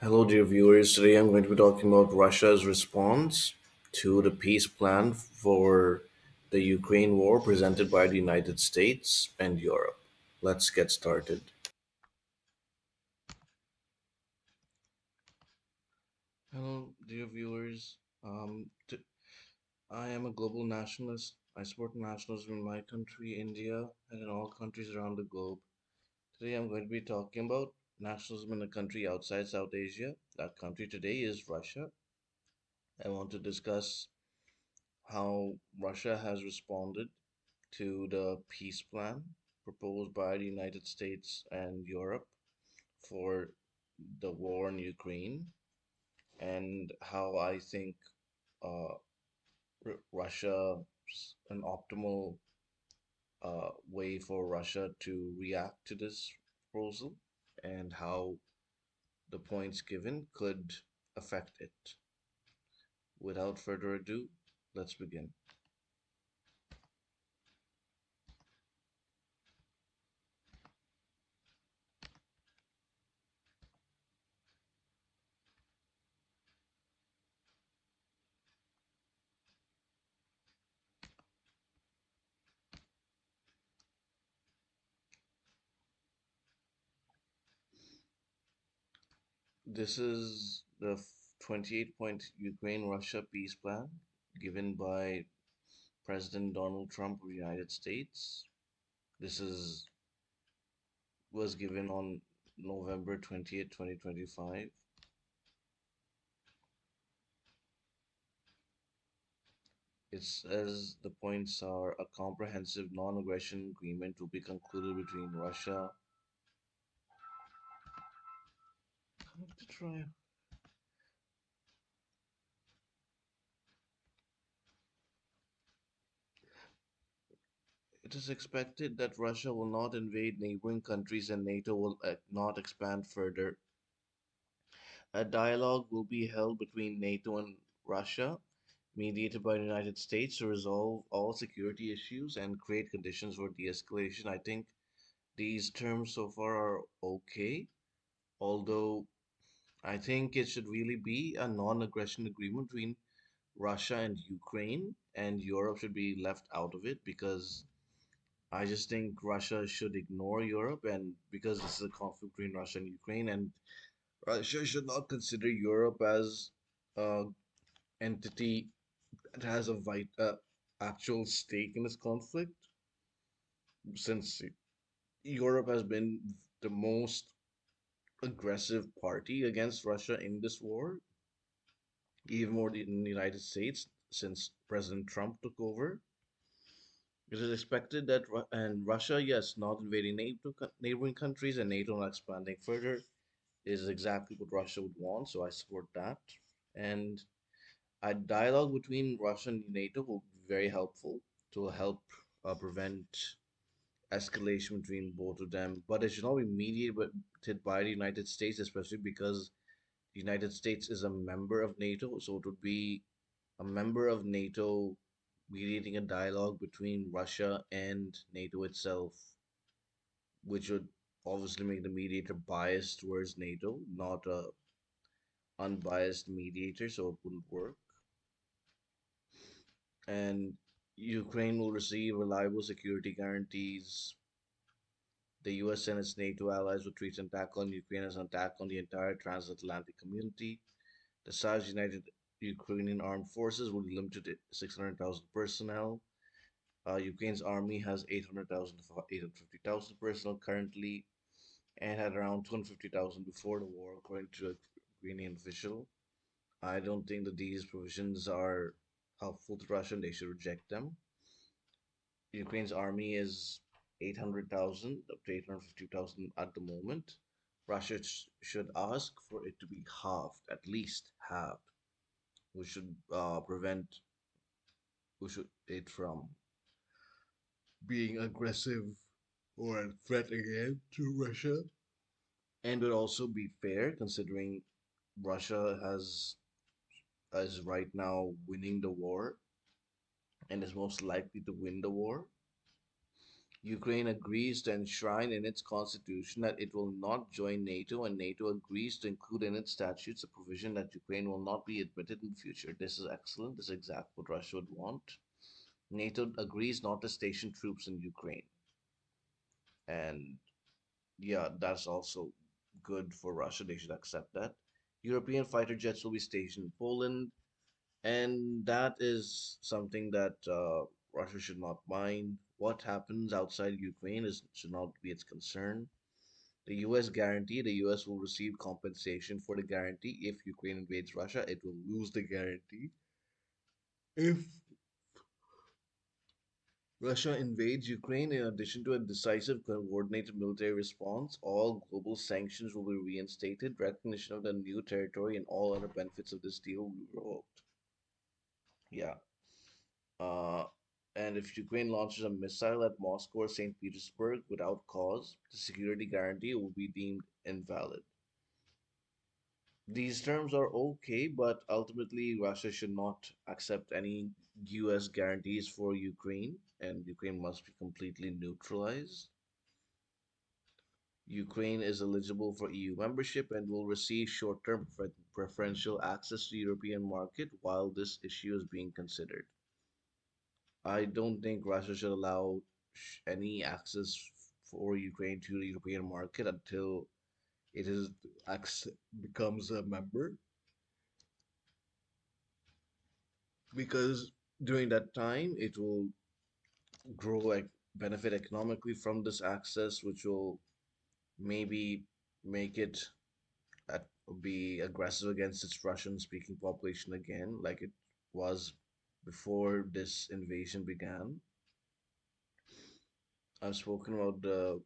Hello, dear viewers. Today I'm going to be talking about Russia's response to the peace plan for the Ukraine war presented by the United States and Europe. Let's get started. Hello, dear viewers. I am a global nationalist. I support nationalism in my country, India, and in all countries around the globe. Today I'm going to be talking about nationalism in a country outside South Asia. That country today is Russia. I want to discuss how Russia has responded to the peace plan proposed by the United States and Europe for the war in Ukraine, and how I think uh, Russia, an optimal way for Russia to react to this proposal, and how the points given could affect it. Without further ado, let's begin. This is the 28-point Ukraine-Russia peace plan given by President Donald Trump of the United States. This is was given on November 20th, 2025. It says the points are a comprehensive non-aggression agreement to be concluded between Russia. I have to try. It is expected that Russia will not invade neighboring countries and NATO will not expand further. A dialogue will be held between NATO and Russia, mediated by the United States, to resolve all security issues and create conditions for de escalation. I think these terms so far are okay, although I think it should really be a non aggression agreement between Russia and Ukraine, and Europe should be left out of it because I just think Russia should ignore Europe, and because this is a conflict between Russia and Ukraine, and Russia should not consider Europe as a entity that has a actual stake in this conflict, since Europe has been the most aggressive party against Russia in this war, even more than the United States since President Trump took over. It is expected that and Russia, yes, not invading neighboring countries and NATO not expanding further is exactly what Russia would want, so I support that. And a dialogue between Russia and NATO will be very helpful to help prevent escalation between both of them. But it should not be mediated by the United States, especially because the United States is a member of NATO. So it would be a member of NATO mediating a dialogue between Russia and NATO itself, which would obviously make the mediator biased towards NATO, not a unbiased mediator, so it wouldn't work. And Ukraine will receive reliable security guarantees. The US and its NATO allies will treat an attack on Ukraine as an attack on the entire transatlantic community. The size of United Ukrainian armed forces will be limited to 600,000 personnel. Ukraine's army has 800,000 to 850,000 personnel currently and had around 250,000 before the war, according to a Ukrainian official. I don't think that these provisions are helpful to Russia and they should reject them. Ukraine's army is 800,000 up to 850,000 at the moment. Russia should ask for it to be halved, at least halved. We should prevent we should it from being aggressive or a threat again to Russia. And would also be fair considering Russia has is right now winning the war and is most likely to win the war. Ukraine agrees to enshrine in its constitution that it will not join NATO, and NATO agrees to include in its statutes a provision that Ukraine will not be admitted in the future. This is excellent. This is exactly what Russia would want. NATO agrees not to station troops in Ukraine. And yeah, that's also good for Russia. They should accept that. European fighter jets will be stationed in Poland, and that is something that Russia should not mind. What happens outside Ukraine is should not be its concern. The U.S. guarantee the U.S. will receive compensation for the guarantee. If Ukraine invades Russia, it will lose the guarantee. If Russia invades Ukraine, in addition to a decisive coordinated military response, all global sanctions will be reinstated, recognition of the new territory, and all other benefits of this deal will be revoked. Yeah. Uh, and if Ukraine launches a missile at Moscow or St. Petersburg without cause, the security guarantee will be deemed invalid. These terms are okay, but ultimately Russia should not accept any US guarantees for Ukraine, and Ukraine must be completely neutralized. Ukraine is eligible for EU membership and will receive short-term preferential access to the European market while this issue is being considered. I don't think Russia should allow any access for Ukraine to the European market until it is becomes a member, because during that time it will grow benefit economically from this access, which will maybe make it at, be aggressive against its Russian speaking population again, like it was before this invasion began. I've spoken about the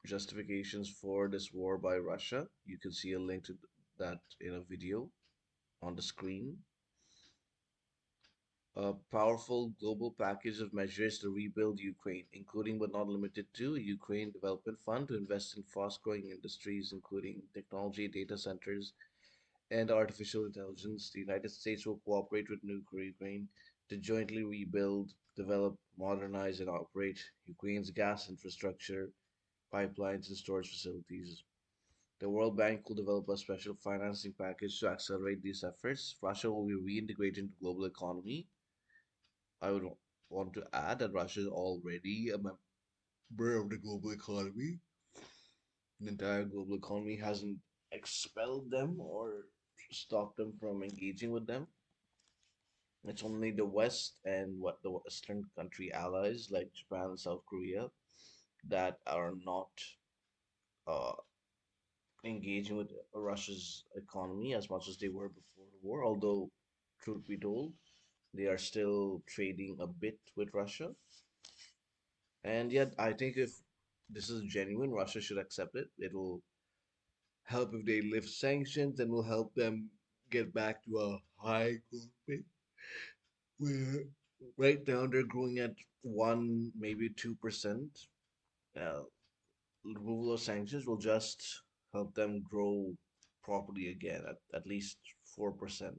justifications for this war by Russia. You can see a link to that in a video on the screen. A powerful global package of measures to rebuild Ukraine, including but not limited to Ukraine Development Fund to invest in fast-growing industries, including technology, data centers, and artificial intelligence. The United States will cooperate with Ukraine to jointly rebuild, develop, modernize, and operate Ukraine's gas infrastructure, pipelines, and storage facilities. The World Bank will develop a special financing package to accelerate these efforts. Russia will be reintegrated into the global economy. I would want to add that Russia is already a member of the global economy. The entire global economy hasn't expelled them or stopped them from engaging with them. It's only the West and what the Western country allies like Japan and South Korea that are not uh, engaging with Russia's economy as much as they were before the war. Although, truth be told, they are still trading a bit with Russia. And yet, I think if this is genuine, Russia should accept it. It'll help if they lift sanctions and will help them get back to a high growth rate where right now they're growing at 1, maybe 2%. Uh, Removal of sanctions will just help them grow properly again at least 4%.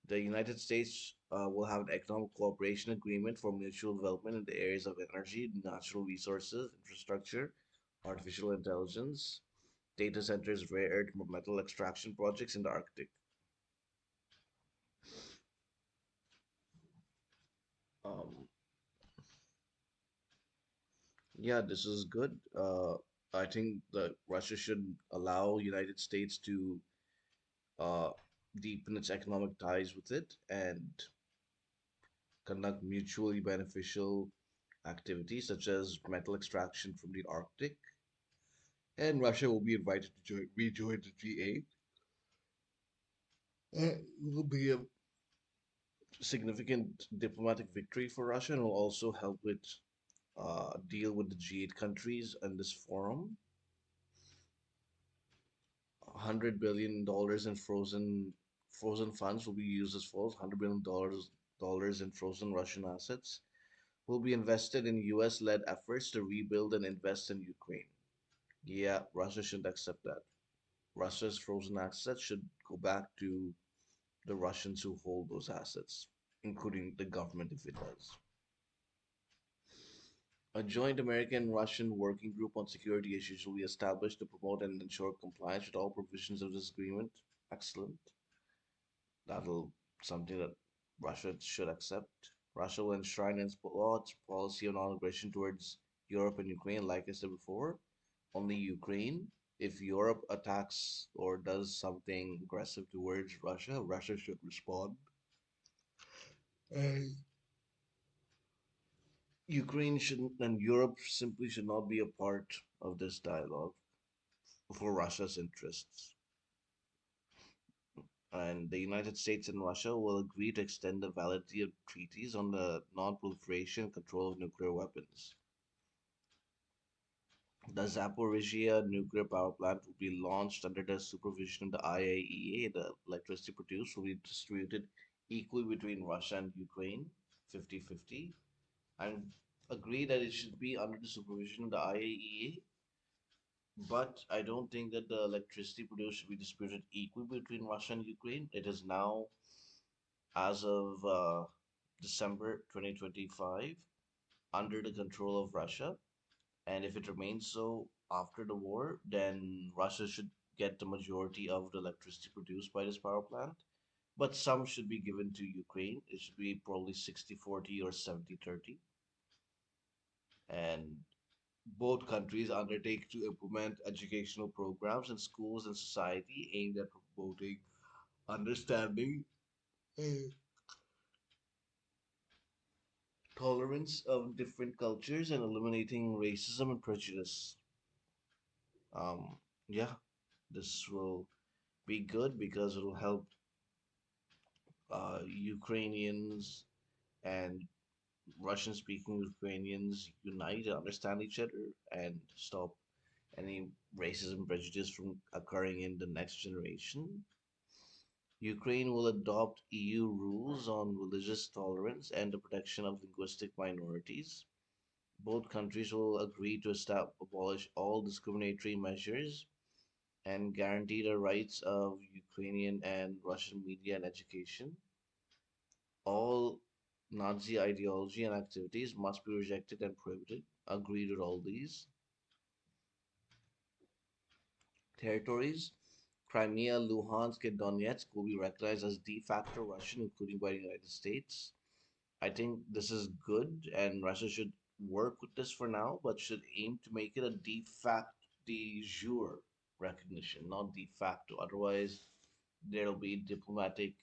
The United States will have an economic cooperation agreement for mutual development in the areas of energy, natural resources, infrastructure, artificial intelligence, data centers, rare earth metal extraction projects in the Arctic. Um, yeah, this is good. I think that Russia should allow United States to uh, deepen its economic ties with it and conduct mutually beneficial activities such as metal extraction from the Arctic. And Russia will be invited to rejoin the G8. It will be a significant diplomatic victory for Russia and will also help with deal with the G8 countries in this forum. $100 billion in frozen funds will be used as follows. $100 billion in frozen Russian assets will be invested in US-led efforts to rebuild and invest in Ukraine. Yeah, Russia should accept that. Russia's frozen assets should go back to the Russians who hold those assets, including the government if it does. A joint American-Russian working group on security issues will be established to promote and ensure compliance with all provisions of this agreement. Excellent. That'll something that Russia should accept. Russia will enshrine in its law its policy of non-aggression towards Europe and Ukraine, like I said before. Only Ukraine. If Europe attacks or does something aggressive towards Russia, Russia should respond. And Ukraine shouldn't, and Europe simply should not be a part of this dialogue for Russia's interests. And the United States and Russia will agree to extend the validity of treaties on the non-proliferation and control of nuclear weapons. The Zaporizhia nuclear power plant will be launched under the supervision of the IAEA. The electricity produced will be distributed equally between Russia and Ukraine, 50-50. I agree that it should be under the supervision of the IAEA, but I don't think that the electricity produced should be distributed equally between Russia and Ukraine. It is now, as of December 2025, under the control of Russia. And if it remains so after the war, then Russia should get the majority of the electricity produced by this power plant. But some should be given to Ukraine. It should be probably 60-40 or 70-30. And both countries undertake to implement educational programs in schools and society aimed at promoting understanding, eh, tolerance of different cultures, and eliminating racism and prejudice. Um, yeah, this will be good because it'll help Ukrainians and Russian speaking Ukrainians unite and understand each other and stop any racism prejudice from occurring in the next generation. Ukraine will adopt EU rules on religious tolerance and the protection of linguistic minorities. Both countries will agree to abolish all discriminatory measures and guarantee the rights of Ukrainian and Russian media and education. All Nazi ideology and activities must be rejected and prohibited. Agreed with all these territories. Crimea, Luhansk, and Donetsk will be recognized as de facto Russian, including by the United States. I think this is good, and Russia should work with this for now, but should aim to make it a de jure recognition, not de facto. Otherwise, there'll be diplomatic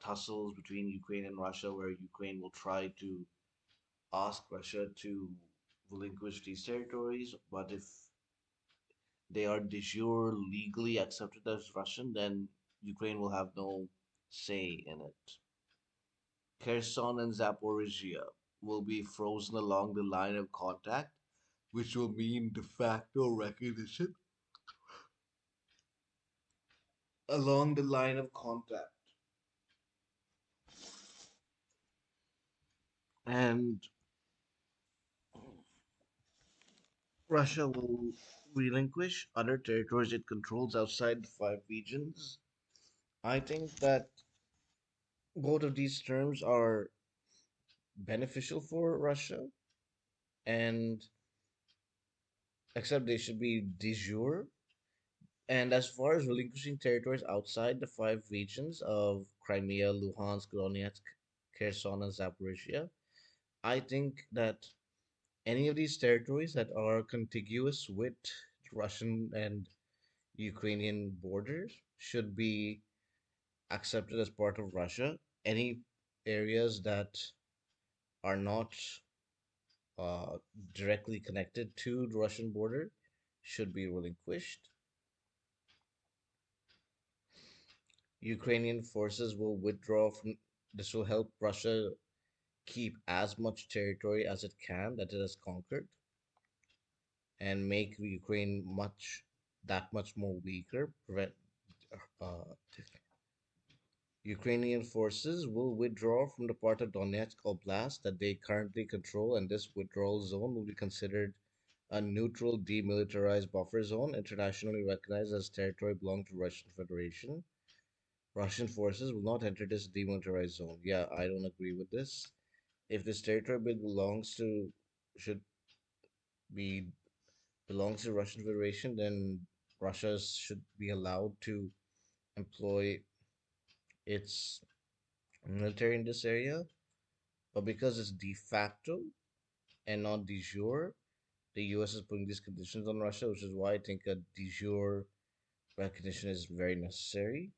tussles between Ukraine and Russia, where Ukraine will try to ask Russia to relinquish these territories, but if they are de jure legally accepted as Russian, then Ukraine will have no say in it. Kherson and Zaporizhia will be frozen along the line of contact, which will mean de facto recognition along the line of contact. And Russia will relinquish other territories it controls outside the five regions. I think that both of these terms are beneficial for Russia, and except they should be de jure. And as far as relinquishing territories outside the five regions of Crimea, Luhansk, Donetsk, Kherson, and Zaporizhia, I think that any of these territories that are contiguous with Russian and Ukrainian borders should be accepted as part of Russia. Any areas that are not uh, directly connected to the Russian border should be relinquished. Ukrainian forces will withdraw from. This will help Russia keep as much territory as it can that it has conquered and make Ukraine much more weaker. Uh, Ukrainian forces will withdraw from the part of Donetsk Oblast that they currently control, and this withdrawal zone will be considered a neutral demilitarized buffer zone internationally recognized as territory belonging to Russian Federation. Russian forces will not enter this demilitarized zone. Yeah, I don't agree with this. If this territory belongs to should be belongs to Russian Federation, then Russia should be allowed to employ its military in this area. But because it's de facto and not de jure, the US is putting these conditions on Russia, which is why I think a de jure recognition is very necessary.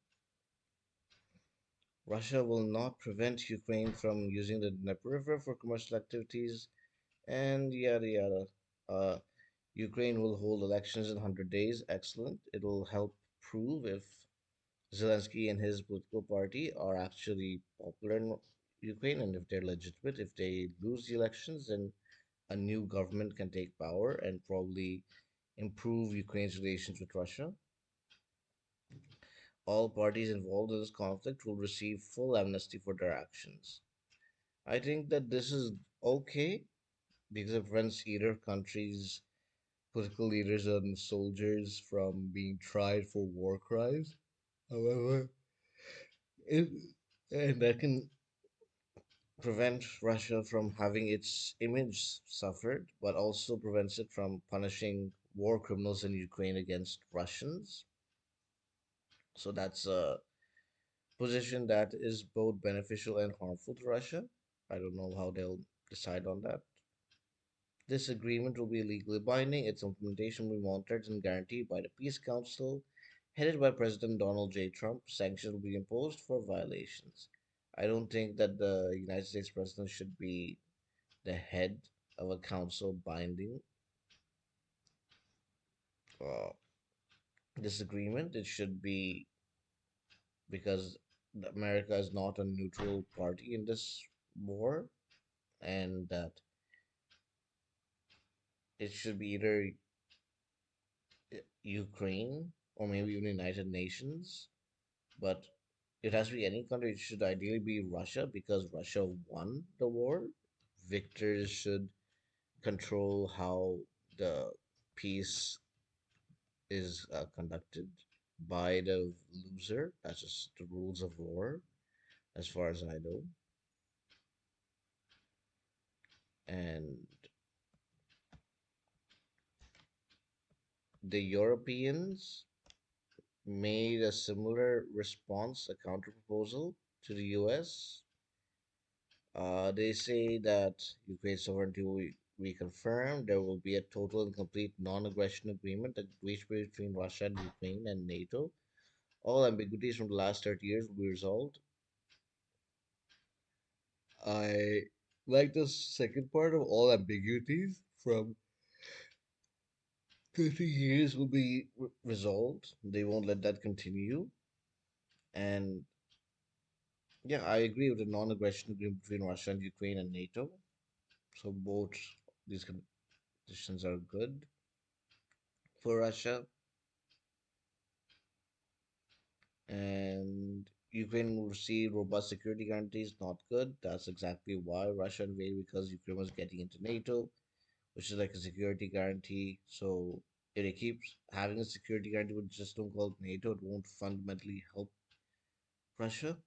Russia will not prevent Ukraine from using the Dnieper River for commercial activities, and yada yada. Uh, Ukraine will hold elections in 100 days. Excellent. It'll help prove if Zelensky and his political party are actually popular in Ukraine and if they're legitimate. If they lose the elections, then a new government can take power and probably improve Ukraine's relations with Russia. All parties involved in this conflict will receive full amnesty for their actions. I think that this is okay because it prevents either country's political leaders and soldiers from being tried for war crimes. However, it, and that can prevent Russia from having its image suffered, but also prevents it from punishing war criminals in Ukraine against Russians. So that's a position that is both beneficial and harmful to Russia. I don't know how they'll decide on that. This agreement will be legally binding. Its implementation will be monitored and guaranteed by the Peace Council, headed by President Donald J. Trump. Sanctions will be imposed for violations. I don't think that the United States President should be the head of a council binding uh, this agreement. It should be because America is not a neutral party in this war, and that it should be either Ukraine or maybe even United Nations, but it has to be any country. It should ideally be Russia because Russia won the war. Victors should control how the peace is conducted by the loser. That's just the rules of war, as far as I know. And the Europeans made a similar response, a counter proposal to the US. They say that Ukraine's sovereignty will be reconfirmed. There will be a total and complete non aggression agreement that reached between Russia and Ukraine and NATO. All ambiguities from the last 30 years will be resolved. I like the second part of all ambiguities from 30 years will be resolved. They won't let that continue. And yeah, I agree with the non aggression agreement between Russia and Ukraine and NATO. So both these conditions are good for Russia. And Ukraine will receive robust security guarantees. Not good. That's exactly why Russia invaded because Ukraine was getting into NATO, which is like a security guarantee. So if it keeps having a security guarantee but just don't call it NATO, it won't fundamentally help Russia.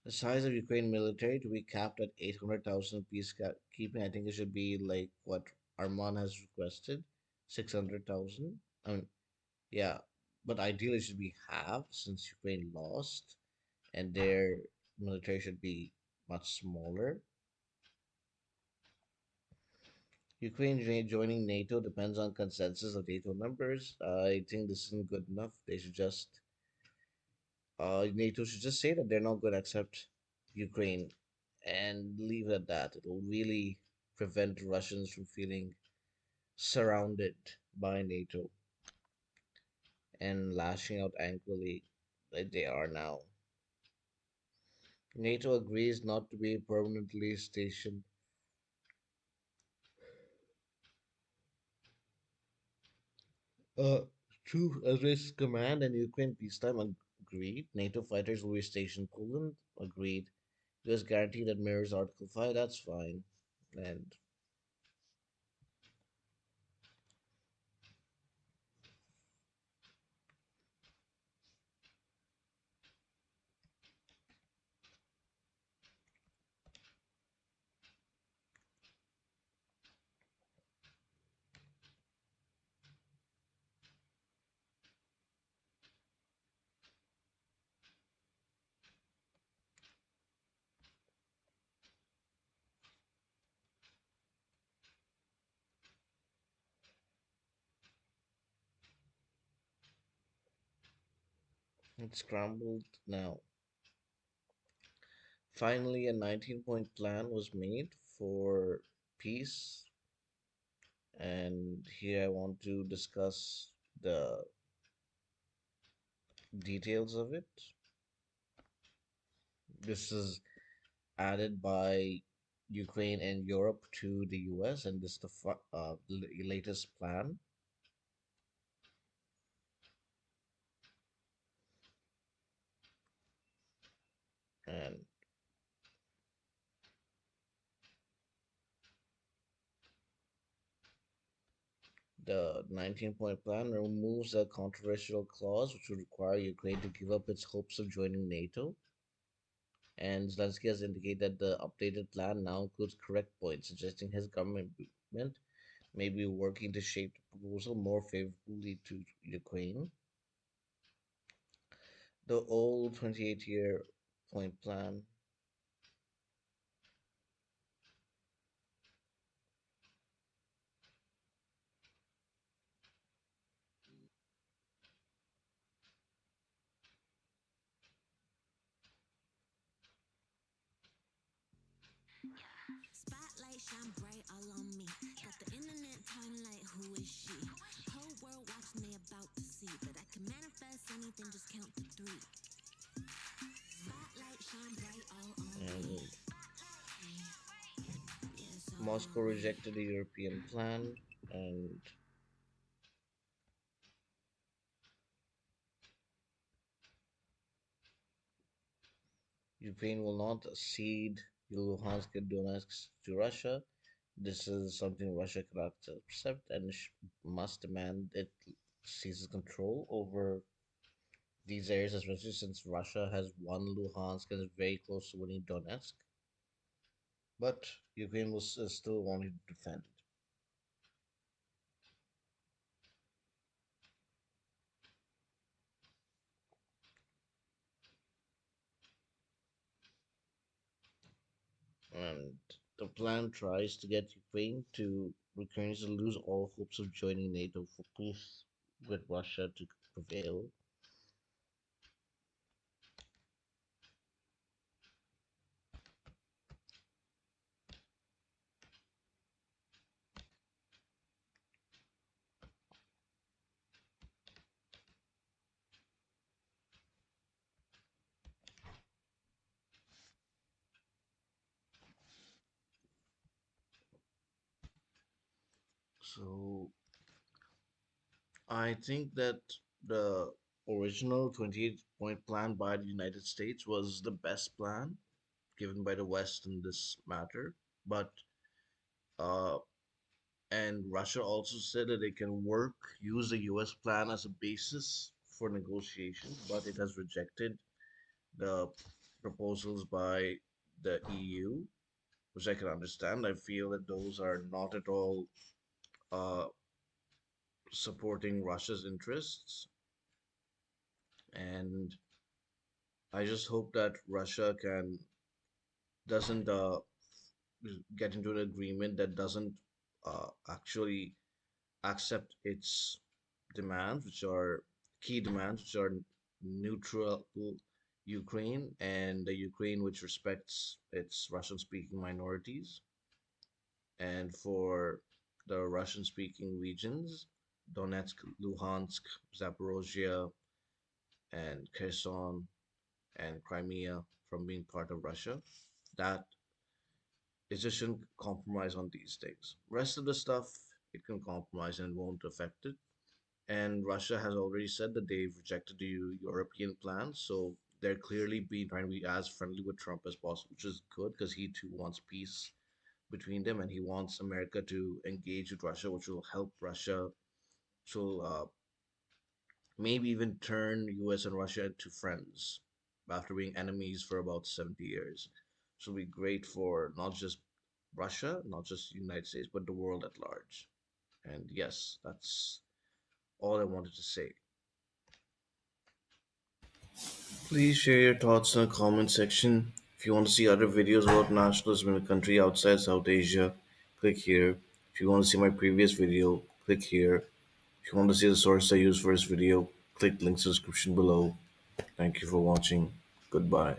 The size of Ukraine military to be capped at 800,000 peacekeeping. I think it should be like what Arman has requested, 600,000. I mean, yeah, but ideally it should be half since Ukraine lost, and their military should be much smaller. Ukraine joining NATO depends on consensus of NATO members. I think this isn't good enough. They should just NATO should just say that they're not going to accept Ukraine and leave it at that. It will really prevent Russians from feeling surrounded by NATO and lashing out angrily like they are now. NATO agrees not to be permanently stationed. Uh, True Azov's command and Ukraine peacetime agreed. NATO fighters will be stationed in Poland. Agreed. US guarantee that mirrors Article 5. That's fine. And It's scrambled now. Finally, a 19-point plan was made for peace, and here I want to discuss the details of it. This is added by Ukraine and Europe to the US, and this is the latest plan. And the 19-point plan removes a controversial clause which would require Ukraine to give up its hopes of joining NATO. And Zelensky has indicated that the updated plan now includes correct points, suggesting his government may be working to shape the proposal more favorably to Ukraine. The old 28-year point plan, Spotlight shine bright all on me. Got the internet talking like, who is she? Whole world watching, they about to see. But I can manifest anything, just count to three. Spotlight shine bright all on me. and Yeah, it's all Moscow on me. rejected the European plan, and Ukraine will not cede Luhansk and Donetsk to Russia. This is something Russia cannot accept and must demand it seizes control over these areas, especially since Russia has won Luhansk and is very close to winning Donetsk. But Ukraine will still want to defend. And the plan tries to get Ukraine to lose all hopes of joining NATO for peace with Russia to prevail. So I think that the original 28-point plan by the United States was the best plan given by the West in this matter. But uh, and Russia also said that it can use the US plan as a basis for negotiation, but it has rejected the proposals by the EU, which I can understand. I feel that those are not at all uh, supporting Russia's interests, and I just hope that Russia can doesn't get into an agreement that doesn't actually accept its demands, which are key demands, which are neutral Ukraine and the Ukraine which respects its Russian speaking minorities. And for the Russian speaking regions, Donetsk, Luhansk, Zaporozhye, and Kherson and Crimea from being part of Russia, that it just shouldn't compromise on these things. Rest of the stuff, it can compromise and won't affect it. And Russia has already said that they've rejected the European plan, so they're clearly being trying to be as friendly with Trump as possible, which is good because he too wants peace between them, and he wants America to engage with Russia, which will help Russia, which will maybe even turn U.S. and Russia into friends after being enemies for about 70 years. So it'll be great for not just Russia, not just the United States, but the world at large. And yes, that's all I wanted to say. Please share your thoughts in the comment section. If you want to see other videos about nationalism in a country outside South Asia, click here. If you want to see my previous video, click here. If you want to see the source I used for this video, click links in the description below. Thank you for watching. Goodbye.